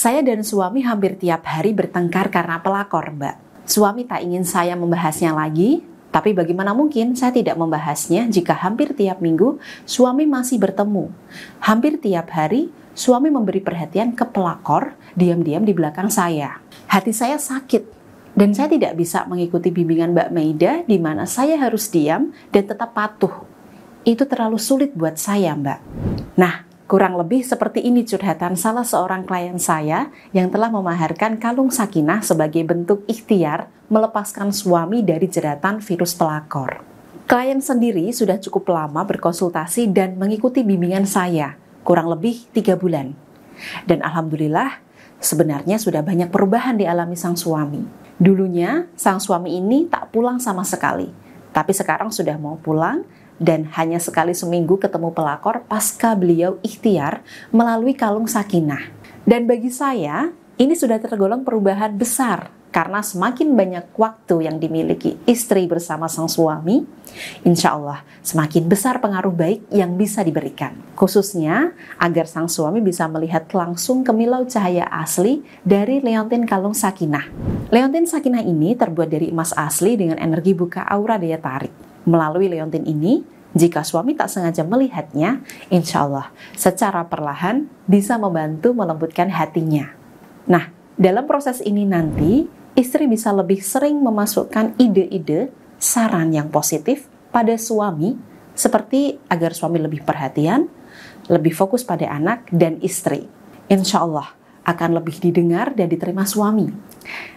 Saya dan suami hampir tiap hari bertengkar karena pelakor, Mbak. Suami tak ingin saya membahasnya lagi, tapi bagaimana mungkin saya tidak membahasnya jika hampir tiap minggu suami masih bertemu. Hampir tiap hari suami memberi perhatian ke pelakor diam-diam di belakang saya. Hati saya sakit dan saya tidak bisa mengikuti bimbingan Mbak Maida di mana saya harus diam dan tetap patuh. Itu terlalu sulit buat saya, Mbak. Nah, kurang lebih seperti ini curhatan salah seorang klien saya yang telah memaharkan kalung sakinah sebagai bentuk ikhtiar melepaskan suami dari jeratan virus pelakor. Klien sendiri sudah cukup lama berkonsultasi dan mengikuti bimbingan saya, kurang lebih 3 bulan. Dan alhamdulillah, sebenarnya sudah banyak perubahan dialami sang suami. Dulunya, sang suami ini tak pulang sama sekali, tapi sekarang sudah mau pulang dan hanya sekali seminggu ketemu pelakor pasca beliau ikhtiar melalui kalung sakinah. Dan bagi saya, ini sudah tergolong perubahan besar karena semakin banyak waktu yang dimiliki istri bersama sang suami, insya Allah semakin besar pengaruh baik yang bisa diberikan. Khususnya agar sang suami bisa melihat langsung kemilau cahaya asli dari leontin kalung sakinah. Leontin sakinah ini terbuat dari emas asli dengan energi buka aura daya tarik. Melalui leontin ini, jika suami tak sengaja melihatnya, insya Allah secara perlahan bisa membantu melembutkan hatinya. Nah, dalam proses ini nanti, istri bisa lebih sering memasukkan ide-ide, saran yang positif pada suami, seperti agar suami lebih perhatian, lebih fokus pada anak dan istri. Insya Allah akan lebih didengar dan diterima suami.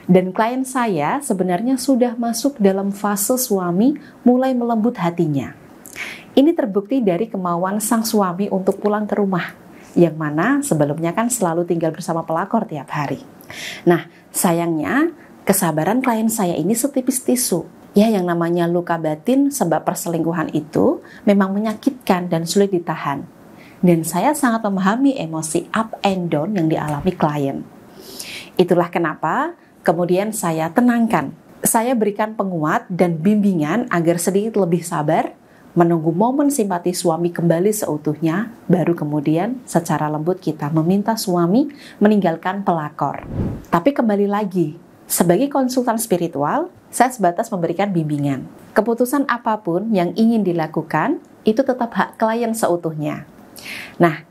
Dan klien saya sebenarnya sudah masuk dalam fase suami mulai melembut hatinya. Ini terbukti dari kemauan sang suami untuk pulang ke rumah, yang mana sebelumnya kan selalu tinggal bersama pelakor tiap hari. Nah, sayangnya kesabaran klien saya ini setipis tisu. Ya, yang namanya luka batin sebab perselingkuhan itu memang menyakitkan dan sulit ditahan. Dan saya sangat memahami emosi up and down yang dialami klien. Itulah kenapa kemudian saya tenangkan. Saya berikan penguat dan bimbingan agar sedikit lebih sabar, menunggu momen simpati suami kembali seutuhnya, baru kemudian secara lembut kita meminta suami meninggalkan pelakor. Tapi kembali lagi, sebagai konsultan spiritual, saya sebatas memberikan bimbingan. Keputusan apapun yang ingin dilakukan, itu tetap hak klien seutuhnya. Nah,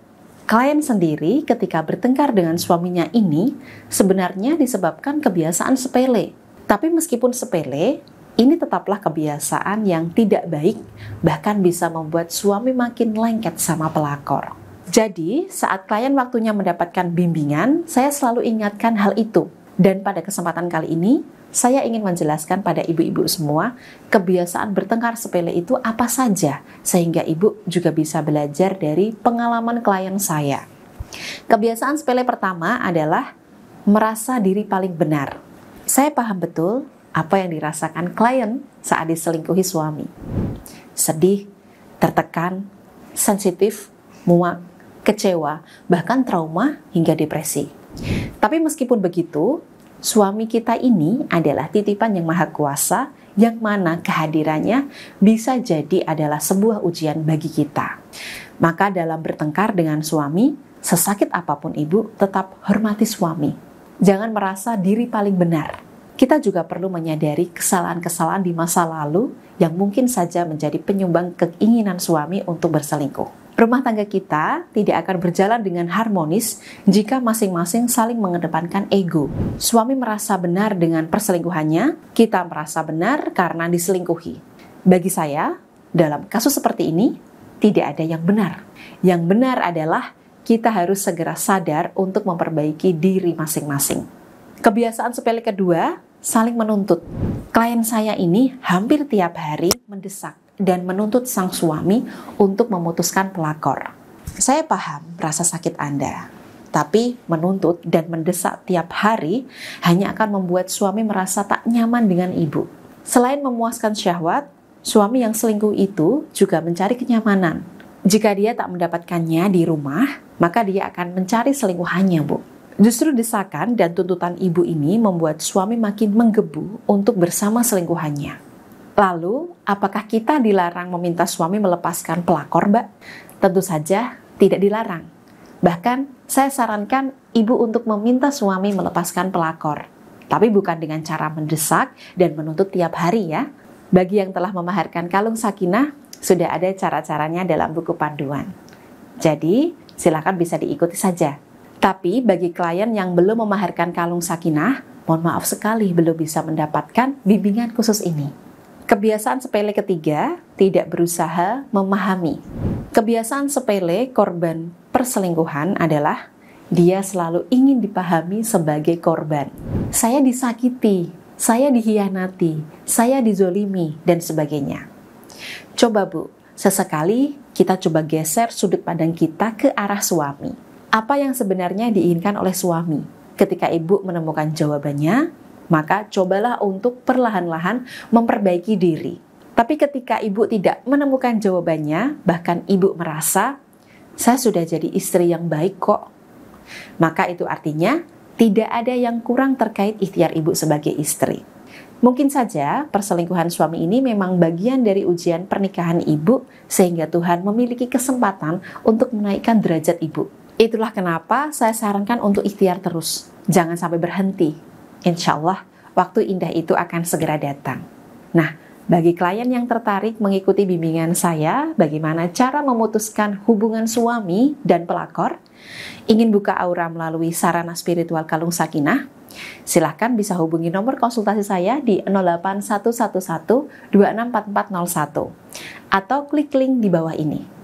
klien sendiri ketika bertengkar dengan suaminya ini sebenarnya disebabkan kebiasaan sepele. Tapi meskipun sepele, ini tetaplah kebiasaan yang tidak baik, bahkan bisa membuat suami makin lengket sama pelakor. Jadi, saat klien waktunya mendapatkan bimbingan, saya selalu ingatkan hal itu. Dan pada kesempatan kali ini, saya ingin menjelaskan pada ibu-ibu semua, kebiasaan bertengkar sepele itu apa saja, sehingga ibu juga bisa belajar dari pengalaman klien saya. Kebiasaan sepele pertama adalah merasa diri paling benar. Saya paham betul apa yang dirasakan klien saat diselingkuhi suami. Sedih, tertekan, sensitif, muak, kecewa, bahkan trauma hingga depresi. Tapi meskipun begitu, suami kita ini adalah titipan yang maha kuasa, yang mana kehadirannya bisa jadi adalah sebuah ujian bagi kita. Maka dalam bertengkar dengan suami, sesakit apapun ibu, tetap hormati suami. Jangan merasa diri paling benar. Kita juga perlu menyadari kesalahan-kesalahan di masa lalu yang mungkin saja menjadi penyumbang keinginan suami untuk berselingkuh. Rumah tangga kita tidak akan berjalan dengan harmonis jika masing-masing saling mengedepankan ego. Suami merasa benar dengan perselingkuhannya, kita merasa benar karena diselingkuhi. Bagi saya, dalam kasus seperti ini, tidak ada yang benar. Yang benar adalah kita harus segera sadar untuk memperbaiki diri masing-masing. Kebiasaan sepele kedua, saling menuntut. Klien saya ini hampir tiap hari mendesak dan menuntut sang suami untuk memutuskan pelakor. Saya paham rasa sakit Anda, tapi menuntut dan mendesak tiap hari hanya akan membuat suami merasa tak nyaman dengan ibu. Selain memuaskan syahwat, suami yang selingkuh itu juga mencari kenyamanan. Jika dia tak mendapatkannya di rumah, maka dia akan mencari selingkuhannya, Bu. Justru desakan dan tuntutan ibu ini membuat suami makin menggebu untuk bersama selingkuhannya. Lalu, apakah kita dilarang meminta suami melepaskan pelakor, Mbak? Tentu saja tidak dilarang. Bahkan saya sarankan ibu untuk meminta suami melepaskan pelakor. Tapi bukan dengan cara mendesak dan menuntut tiap hari ya. Bagi yang telah memaharkan kalung sakinah, sudah ada cara-caranya dalam buku panduan. Jadi, silakan bisa diikuti saja. Tapi bagi klien yang belum memaharkan kalung sakinah, mohon maaf sekali belum bisa mendapatkan bimbingan khusus ini. Kebiasaan sepele ketiga, tidak berusaha memahami. Kebiasaan sepele korban perselingkuhan adalah dia selalu ingin dipahami sebagai korban. Saya disakiti, saya dihianati, saya dizolimi, dan sebagainya. Coba Bu, sesekali kita coba geser sudut pandang kita ke arah suami. Apa yang sebenarnya diinginkan oleh suami? Ketika ibu menemukan jawabannya, maka cobalah untuk perlahan-lahan memperbaiki diri. Tapi ketika ibu tidak menemukan jawabannya, bahkan ibu merasa, saya sudah jadi istri yang baik kok. Maka itu artinya, tidak ada yang kurang terkait ikhtiar ibu sebagai istri. Mungkin saja perselingkuhan suami ini memang bagian dari ujian pernikahan ibu, sehingga Tuhan memiliki kesempatan untuk menaikkan derajat ibu. Itulah kenapa saya sarankan untuk ikhtiar terus. Jangan sampai berhenti. Insya Allah, waktu indah itu akan segera datang. Nah, bagi klien yang tertarik mengikuti bimbingan saya, bagaimana cara memutuskan hubungan suami dan pelakor, ingin buka aura melalui sarana spiritual kalung sakinah, silahkan bisa hubungi nomor konsultasi saya di 08111 264401 atau klik link di bawah ini.